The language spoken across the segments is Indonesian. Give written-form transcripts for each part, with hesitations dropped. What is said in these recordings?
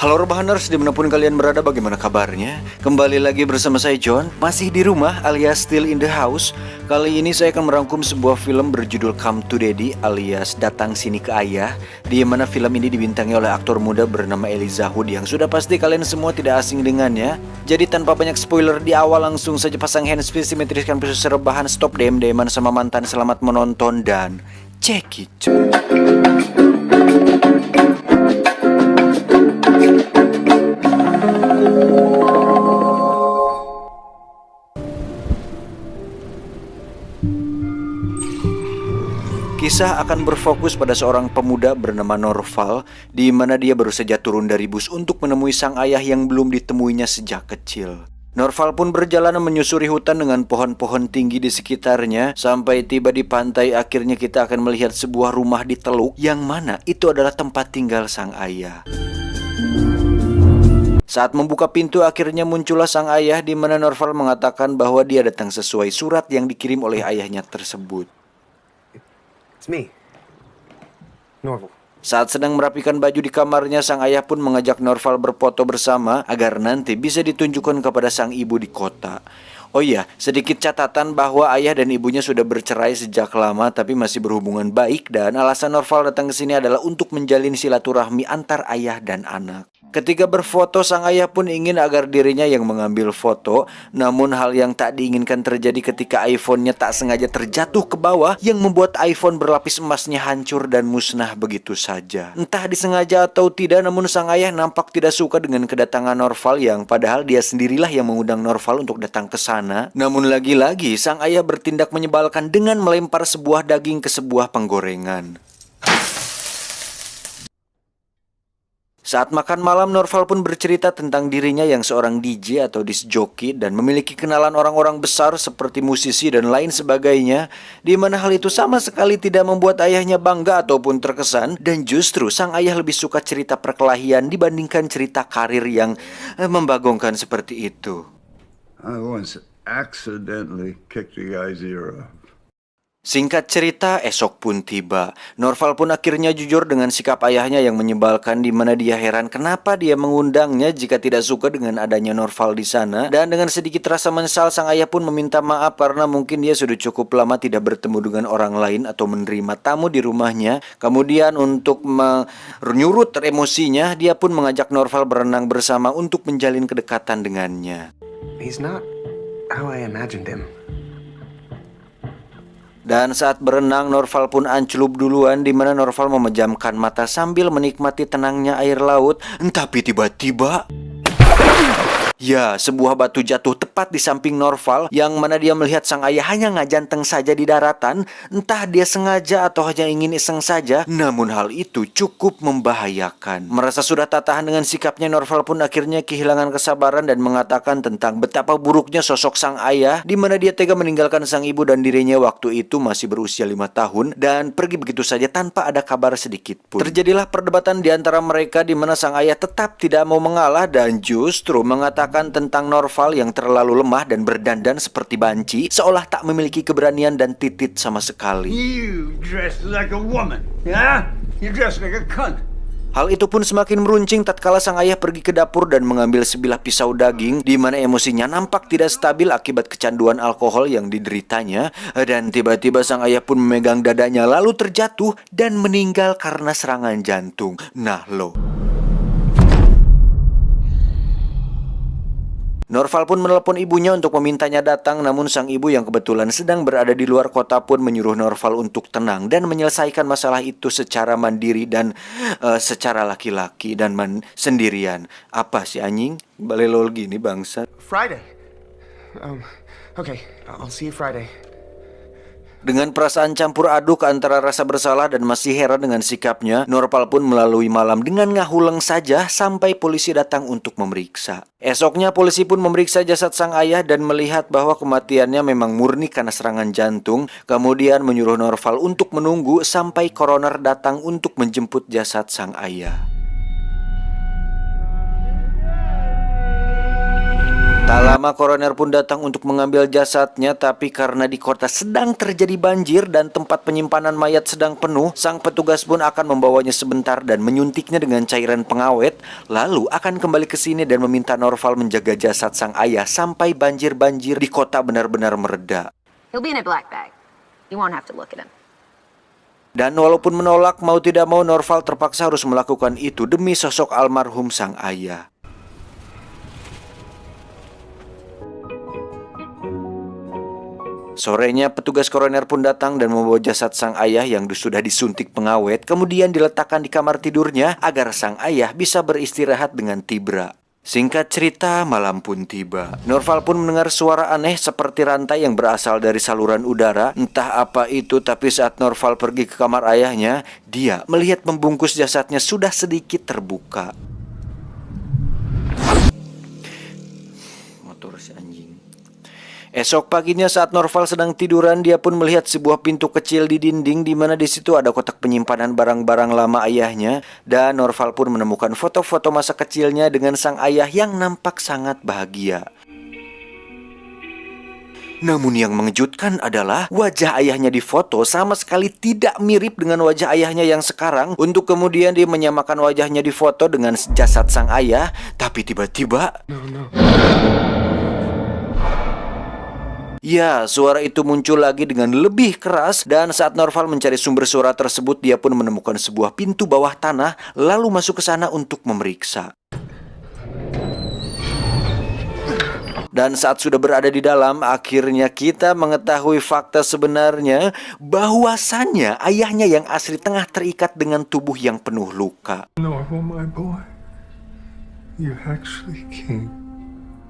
Halo Rebahaners, dimanapun kalian berada, bagaimana kabarnya? Kembali lagi bersama saya John, masih di rumah alias still in the house. Kali ini saya akan merangkum sebuah film berjudul Come to Daddy alias Datang Sini ke Ayah, di mana film ini dibintangi oleh aktor muda bernama Elijah Wood yang sudah pasti kalian semua tidak asing dengannya. Jadi tanpa banyak spoiler di awal, langsung saja pasang handsfree, simetriskan posisi rebahan, stop DM-DMan sama mantan, selamat menonton dan check it. Kisah akan berfokus pada seorang pemuda bernama Norval, di mana dia baru saja turun dari bus untuk menemui sang ayah yang belum ditemuinya sejak kecil. Norval pun berjalan menyusuri hutan dengan pohon-pohon tinggi di sekitarnya. Sampai tiba di pantai, akhirnya kita akan melihat sebuah rumah di teluk, yang mana itu adalah tempat tinggal sang ayah. Saat membuka pintu, akhirnya muncullah sang ayah, di mana Norval mengatakan bahwa dia datang sesuai surat yang dikirim oleh ayahnya tersebut. It's me, Norval. Saat sedang merapikan baju di kamarnya, sang ayah pun mengajak Norval berfoto bersama agar nanti bisa ditunjukkan kepada sang ibu di kota. Oh iya, sedikit catatan bahwa ayah dan ibunya sudah bercerai sejak lama tapi masih berhubungan baik, dan alasan Norval datang ke sini adalah untuk menjalin silaturahmi antar ayah dan anak. Ketika berfoto, sang ayah pun ingin agar dirinya yang mengambil foto. Namun hal yang tak diinginkan terjadi ketika iPhone-nya tak sengaja terjatuh ke bawah, yang membuat iPhone berlapis emasnya hancur dan musnah begitu saja. Entah disengaja atau tidak, namun sang ayah nampak tidak suka dengan kedatangan Norval, yang padahal dia sendirilah yang mengundang Norval untuk datang ke sana. Namun lagi-lagi sang ayah bertindak menyebalkan dengan melempar sebuah daging ke sebuah penggorengan. Saat makan malam, Norval pun bercerita tentang dirinya yang seorang DJ atau disc jockey dan memiliki kenalan orang-orang besar seperti musisi dan lain sebagainya, di mana hal itu sama sekali tidak membuat ayahnya bangga ataupun terkesan, dan justru sang ayah lebih suka cerita perkelahian dibandingkan cerita karir yang membagongkan seperti itu. I once accidentally kicked the guy's ear off. Singkat cerita, esok pun tiba. Norval pun akhirnya jujur dengan sikap ayahnya yang menyebalkan, di mana dia heran kenapa dia mengundangnya jika tidak suka dengan adanya Norval di sana. Dan dengan sedikit rasa menyesal, sang ayah pun meminta maaf karena mungkin dia sudah cukup lama tidak bertemu dengan orang lain atau menerima tamu di rumahnya. Kemudian untuk menyurut emosinya, dia pun mengajak Norval berenang bersama untuk menjalin kedekatan dengannya. He's not how I imagined him. Dan saat berenang, Norval pun ancelup duluan, di mana Norval memejamkan mata sambil menikmati tenangnya air laut. Tapi tiba-tiba, ya, sebuah batu jatuh tepat di samping Norval, yang mana dia melihat sang ayah hanya ngajanteng saja di daratan. Entah dia sengaja atau hanya ingin iseng saja, namun hal itu cukup membahayakan. Merasa sudah tak tahan dengan sikapnya, Norval pun akhirnya kehilangan kesabaran dan mengatakan tentang betapa buruknya sosok sang ayah, di mana dia tega meninggalkan sang ibu dan dirinya waktu itu masih berusia 5 tahun dan pergi begitu saja tanpa ada kabar sedikit pun. Terjadilah perdebatan di antara mereka, di mana sang ayah tetap tidak mau mengalah dan justru mengatakan tentang Norval yang terlalu lemah dan berdandan seperti banci, seolah tak memiliki keberanian dan titit sama sekali. You dress like a woman, yeah? You dress like a cunt. Hal itu pun semakin meruncing tatkala sang ayah pergi ke dapur dan mengambil sebilah pisau daging, di mana emosinya nampak tidak stabil akibat kecanduan alkohol yang dideritanya. Dan tiba-tiba sang ayah pun memegang dadanya lalu terjatuh dan meninggal karena serangan jantung. Nah lo. Norval pun menelepon ibunya untuk memintanya datang, namun sang ibu yang kebetulan sedang berada di luar kota pun menyuruh Norval untuk tenang dan menyelesaikan masalah itu secara mandiri dan secara laki-laki dan sendirian. Apa sih anjing? Balelol gini bangsa. Friday. Okay, I'll see you Friday. Dengan perasaan campur aduk antara rasa bersalah dan masih heran dengan sikapnya, Norval pun melalui malam dengan ngahuleng saja sampai polisi datang untuk memeriksa. Esoknya polisi pun memeriksa jasad sang ayah dan melihat bahwa kematiannya memang murni karena serangan jantung. Kemudian menyuruh Norval untuk menunggu sampai koroner datang untuk menjemput jasad sang ayah. Tak lama koroner pun datang untuk mengambil jasadnya, tapi karena di kota sedang terjadi banjir dan tempat penyimpanan mayat sedang penuh, sang petugas pun akan membawanya sebentar dan menyuntiknya dengan cairan pengawet, lalu akan kembali ke sini dan meminta Norval menjaga jasad sang ayah sampai banjir-banjir di kota benar-benar mereda. He'll be in a black bag. You won't have to look at him. Dan walaupun menolak, mau tidak mau Norval terpaksa harus melakukan itu demi sosok almarhum sang ayah. Sorenya petugas koroner pun datang dan membawa jasad sang ayah yang sudah disuntik pengawet, kemudian diletakkan di kamar tidurnya agar sang ayah bisa beristirahat dengan tibra. Singkat cerita, malam pun tiba. Norval pun mendengar suara aneh seperti rantai yang berasal dari saluran udara. Entah apa itu, tapi saat Norval pergi ke kamar ayahnya, dia melihat pembungkus jasadnya sudah sedikit terbuka. Motor si anjing. Esok paginya saat Norval sedang tiduran, dia pun melihat sebuah pintu kecil di dinding di mana di situ ada kotak penyimpanan barang-barang lama ayahnya, dan Norval pun menemukan foto-foto masa kecilnya dengan sang ayah yang nampak sangat bahagia. Namun yang mengejutkan adalah wajah ayahnya di foto sama sekali tidak mirip dengan wajah ayahnya yang sekarang. Untuk kemudian dia menyamakan wajahnya di foto dengan jasad sang ayah, tapi tiba-tiba ya, suara itu muncul lagi dengan lebih keras, dan saat Norval mencari sumber suara tersebut, dia pun menemukan sebuah pintu bawah tanah, lalu masuk ke sana untuk memeriksa. Dan saat sudah berada di dalam, akhirnya kita mengetahui fakta sebenarnya bahwasannya ayahnya yang asli tengah terikat dengan tubuh yang penuh luka. Norval, my boy, you actually came.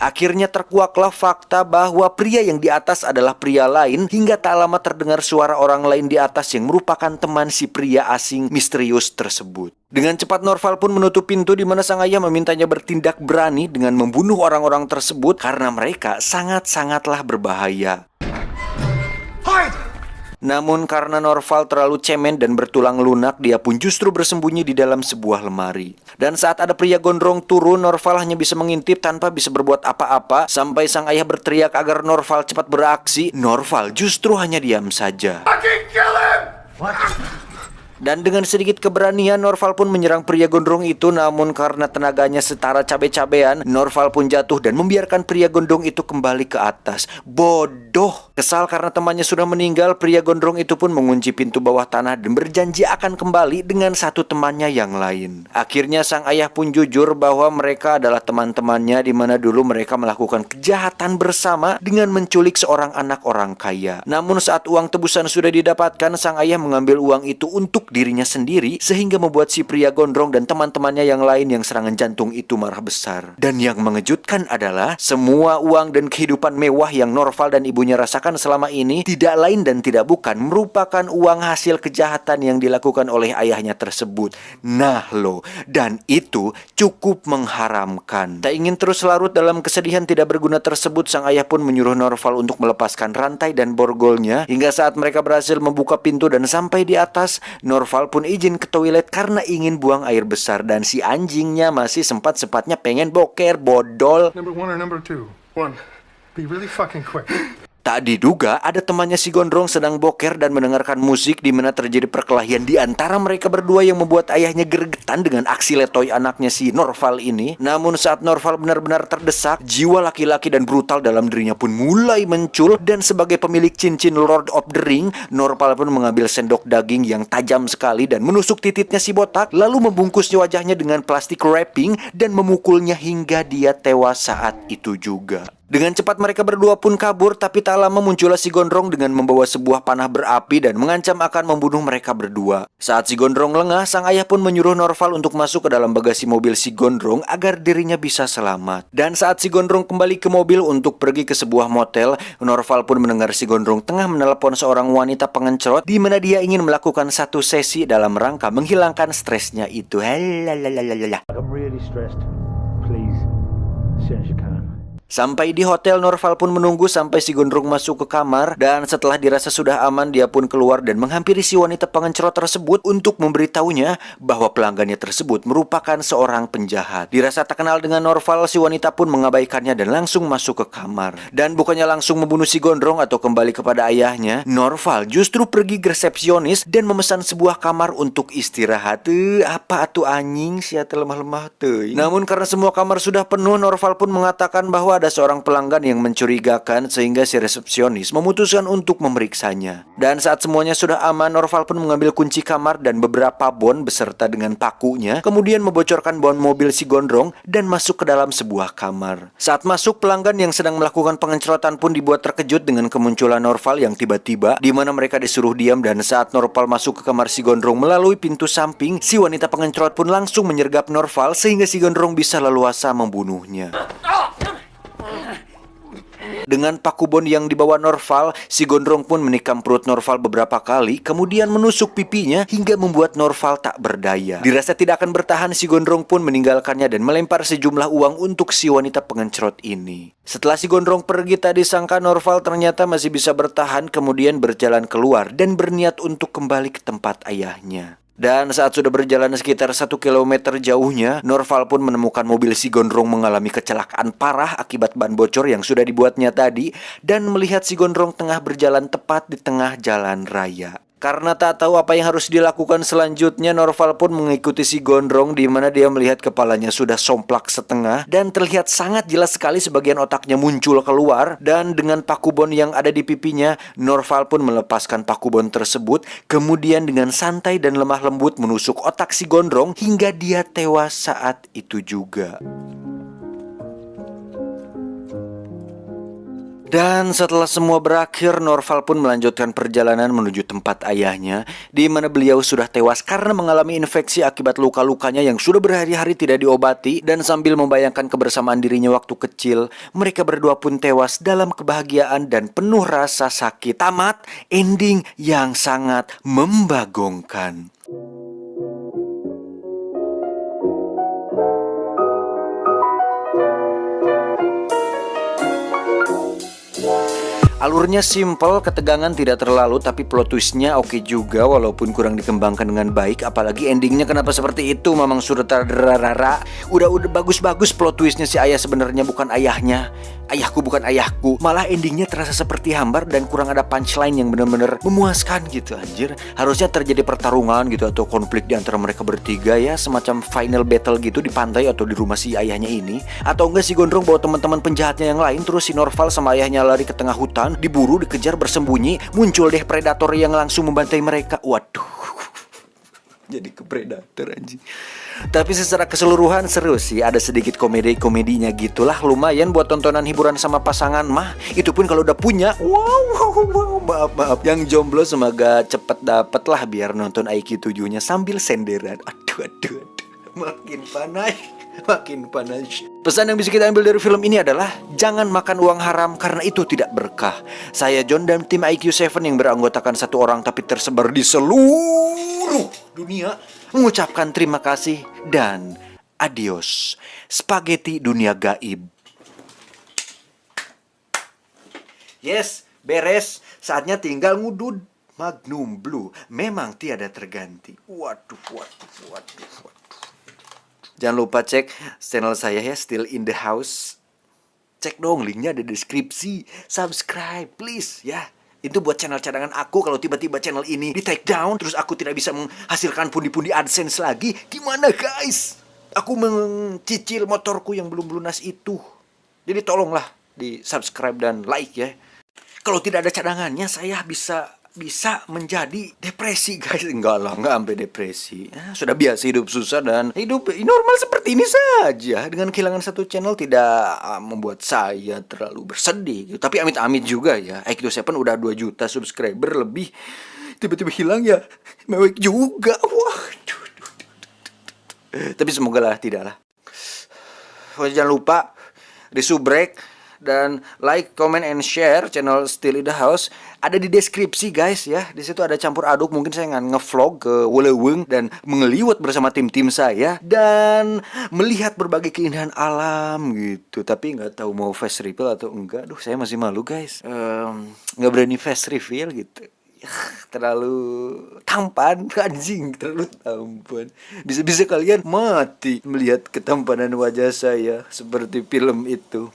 Akhirnya terkuaklah fakta bahwa pria yang di atas adalah pria lain, hingga tak lama terdengar suara orang lain di atas yang merupakan teman si pria asing misterius tersebut. Dengan cepat Norval pun menutup pintu di mana sang ayah memintanya bertindak berani dengan membunuh orang-orang tersebut karena mereka sangat-sangatlah berbahaya. Namun karena Norval terlalu cemen dan bertulang lunak, dia pun justru bersembunyi di dalam sebuah lemari. Dan saat ada pria gondrong turun, Norval hanya bisa mengintip tanpa bisa berbuat apa-apa. Sampai sang ayah berteriak agar Norval cepat beraksi, Norval justru hanya diam saja. Dan dengan sedikit keberanian, Norval pun menyerang pria gondrong itu. Namun karena tenaganya setara cabe-cabean, Norval pun jatuh dan membiarkan pria gondrong itu kembali ke atas. Bodoh! Kesal karena temannya sudah meninggal, pria gondrong itu pun mengunci pintu bawah tanah dan berjanji akan kembali dengan satu temannya yang lain. Akhirnya sang ayah pun jujur bahwa mereka adalah teman-temannya, di mana dulu mereka melakukan kejahatan bersama dengan menculik seorang anak orang kaya. Namun saat uang tebusan sudah didapatkan, sang ayah mengambil uang itu untuk dirinya sendiri, sehingga membuat si pria gondrong dan teman-temannya yang lain yang serangan jantung itu marah besar. Dan yang mengejutkan adalah semua uang dan kehidupan mewah yang Norval dan ibunya rasakan selama ini tidak lain dan tidak bukan merupakan uang hasil kejahatan yang dilakukan oleh ayahnya tersebut. Nah loh, dan itu cukup mengharamkan. Tak ingin terus larut dalam kesedihan tidak berguna tersebut, sang ayah pun menyuruh Norval untuk melepaskan rantai dan borgolnya. Hingga saat mereka berhasil membuka pintu dan sampai di atas, Norval pun izin ke toilet karena ingin buang air besar, dan si anjingnya masih sempat-sempatnya pengen boker, bodol. Number 1 or number 2? 1. Be really fucking quick. Tak diduga ada temannya si gondrong sedang boker dan mendengarkan musik, di mana terjadi perkelahian di antara mereka berdua yang membuat ayahnya gregetan dengan aksi letoy anaknya si Norval ini. Namun saat Norval benar-benar terdesak, jiwa laki-laki dan brutal dalam dirinya pun mulai muncul, dan sebagai pemilik cincin Lord of the Ring, Norval pun mengambil sendok daging yang tajam sekali dan menusuk titiknya si botak, lalu membungkusnya wajahnya dengan plastik wrapping dan memukulnya hingga dia tewas saat itu juga. Dengan cepat mereka berdua pun kabur, tapi tak lama muncullah si gondrong dengan membawa sebuah panah berapi dan mengancam akan membunuh mereka berdua. Saat si gondrong lengah, sang ayah pun menyuruh Norval untuk masuk ke dalam bagasi mobil si gondrong agar dirinya bisa selamat. Dan saat si gondrong kembali ke mobil untuk pergi ke sebuah motel, Norval pun mendengar si gondrong tengah menelepon seorang wanita pengencrot, di mana dia ingin melakukan satu sesi dalam rangka menghilangkan stresnya itu. I'm really stressed. Please, as soon as you can. Sampai di hotel, Norval pun menunggu sampai si gondrong masuk ke kamar. Dan setelah dirasa sudah aman, dia pun keluar dan menghampiri si wanita pengencrot tersebut untuk memberitahunya bahwa pelanggannya tersebut merupakan seorang penjahat. Dirasa tak kenal dengan Norval, si wanita pun mengabaikannya dan langsung masuk ke kamar. Dan bukannya langsung membunuh si gondrong atau kembali kepada ayahnya, Norval justru pergi ke resepsionis dan memesan sebuah kamar untuk istirahat. Apa atuh anjing sia lemah-lemah teuing. Namun karena semua kamar sudah penuh, Norval pun mengatakan bahwa ada seorang pelanggan yang mencurigakan sehingga si resepsionis memutuskan untuk memeriksanya. Dan saat semuanya sudah aman, Norval pun mengambil kunci kamar dan beberapa bon beserta dengan pakunya, kemudian membocorkan bon mobil si gondrong dan masuk ke dalam sebuah kamar. Saat masuk, pelanggan yang sedang melakukan pengencrotan pun dibuat terkejut dengan kemunculan Norval yang tiba-tiba, di mana mereka disuruh diam. Dan saat Norval masuk ke kamar si gondrong melalui pintu samping, si wanita pengencrot pun langsung menyergap Norval sehingga si gondrong bisa leluasa membunuhnya. Dengan paku bon yang dibawa Norval, si gondrong pun menikam perut Norval beberapa kali, kemudian menusuk pipinya hingga membuat Norval tak berdaya. Dirasa tidak akan bertahan, si gondrong pun meninggalkannya dan melempar sejumlah uang untuk si wanita pengencrot ini. Setelah si gondrong pergi, tak disangka Norval ternyata masih bisa bertahan, kemudian berjalan keluar dan berniat untuk kembali ke tempat ayahnya. Dan saat sudah berjalan sekitar 1 kilometer jauhnya, Norval pun menemukan mobil si gondrong mengalami kecelakaan parah akibat ban bocor yang sudah dibuatnya tadi, dan melihat si gondrong tengah berjalan tepat di tengah jalan raya. Karena tak tahu apa yang harus dilakukan selanjutnya, Norval pun mengikuti si gondrong, di mana dia melihat kepalanya sudah somplak setengah dan terlihat sangat jelas sekali sebagian otaknya muncul keluar. Dan dengan paku bon yang ada di pipinya, Norval pun melepaskan paku bon tersebut, kemudian dengan santai dan lemah lembut menusuk otak si gondrong hingga dia tewas saat itu juga. Dan setelah semua berakhir, Norval pun melanjutkan perjalanan menuju tempat ayahnya, di mana beliau sudah tewas karena mengalami infeksi akibat luka-lukanya yang sudah berhari-hari tidak diobati. Dan sambil membayangkan kebersamaan dirinya waktu kecil, mereka berdua pun tewas dalam kebahagiaan dan penuh rasa sakit. Tamat ending yang sangat membagongkan. Alurnya simple, ketegangan tidak terlalu, tapi plot twistnya oke juga walaupun kurang dikembangkan dengan baik. Apalagi endingnya kenapa seperti itu, Mamang Sutradara. Udah bagus-bagus plot twistnya, si ayah sebenarnya bukan ayahnya. Ayahku bukan ayahku. Malah endingnya terasa seperti hambar dan kurang ada punchline yang benar-benar memuaskan gitu anjir. Harusnya terjadi pertarungan gitu atau konflik di antara mereka bertiga ya, semacam final battle gitu di pantai atau di rumah si ayahnya ini. Atau enggak si gondrong bawa teman-teman penjahatnya yang lain, terus si Norval sama ayahnya lari ke tengah hutan, diburu, dikejar, bersembunyi, muncul deh predator yang langsung membantai mereka. Waduh. Jadi ke predator anjing. Tapi secara keseluruhan seru sih, ada sedikit komedinya gitulah, lumayan buat tontonan hiburan sama pasangan mah. Itu pun kalau udah punya. Wow, maaf. Yang jomblo semoga cepet dapet lah biar nonton IQ 7-nya sambil senderan. Aduh. Makin panas. Pesan yang bisa kita ambil dari film ini adalah jangan makan uang haram karena itu tidak berkah. Saya John dan tim IQ7 yang beranggotakan satu orang tapi tersebar di seluruh dunia mengucapkan terima kasih dan adios. Spaghetti dunia gaib. Yes, beres. Saatnya tinggal ngudud. Magnum Blue memang tiada terganti. Waduh. Jangan lupa cek channel saya ya, Still in the House. Cek dong, linknya ada di deskripsi. Subscribe please ya. Itu buat channel cadangan aku kalau tiba-tiba channel ini di take down, terus aku tidak bisa menghasilkan pundi-pundi AdSense lagi. Gimana guys? Aku mencicil motorku yang belum lunas itu. Jadi tolonglah di subscribe dan like ya. Kalau tidak ada cadangannya saya bisa menjadi depresi guys. Enggak sampai depresi. Sudah biasa hidup susah dan hidup normal seperti ini saja. Dengan kehilangan satu channel tidak membuat saya terlalu bersedih gitu. Tapi amit-amit juga ya, IQ7 udah 2 juta subscriber lebih, tiba-tiba hilang ya, mewek juga. Waduh. Tapi semoga lah tidak lah. Jangan lupa disubrek Dan like, comment, and share channel Still in the House. Ada di deskripsi guys ya. Di situ ada campur aduk. Mungkin saya akan ngevlog ke Woleweng dan mengeliwat bersama tim-tim saya dan melihat berbagai keindahan alam gitu. Tapi nggak tahu mau face reveal atau enggak. Aduh, saya masih malu guys. Nggak berani face reveal gitu. Terlalu tampan, anjing, terlalu tampan. Bisa-bisa kalian mati melihat ketampanan wajah saya seperti film itu.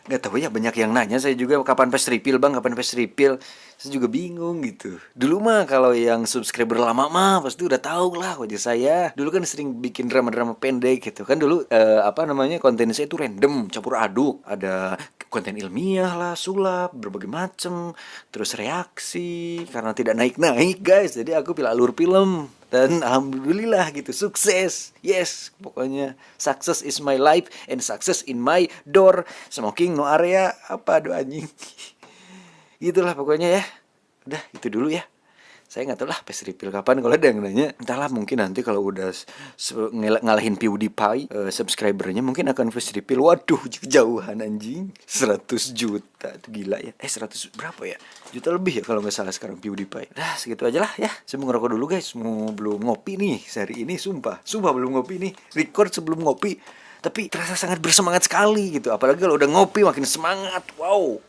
Gak tahu ya, banyak yang nanya saya juga kapan face reveal bang, kapan face reveal. Saya juga bingung gitu. Dulu mah kalau yang subscriber lama mah pasti udah tahu lah wajah saya. Dulu kan sering bikin drama-drama pendek gitu kan. Dulu konten saya itu random, campur aduk. Ada konten ilmiah lah, sulap, berbagai macem. Terus reaksi, karena tidak naik-naik guys. Jadi aku pilih alur film. Dan alhamdulillah gitu, sukses. Yes, pokoknya success is my life and success in my door. Smoking no area, apa doa anjing. Gitulah pokoknya ya. Udah itu dulu ya. Saya nggak tahu lah face reveal kapan. Kalau ada yang nanya, entahlah, mungkin nanti kalau udah ngalahin PewDiePie subscribernya mungkin akan face reveal. Waduh, jauhan anjing. 100 juta itu gila ya. 100 berapa ya? Juta lebih ya kalau nggak salah sekarang PewDiePie. Udah segitu aja lah ya. Saya mau ngerokok dulu guys. Belum ngopi nih sehari ini, sumpah belum ngopi nih. Record sebelum ngopi. Tapi terasa sangat bersemangat sekali gitu. Apalagi kalau udah ngopi makin semangat. Wow.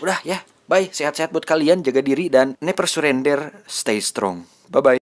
Udah ya. Bye, sehat-sehat buat kalian, jaga diri dan never surrender, stay strong. Bye-bye.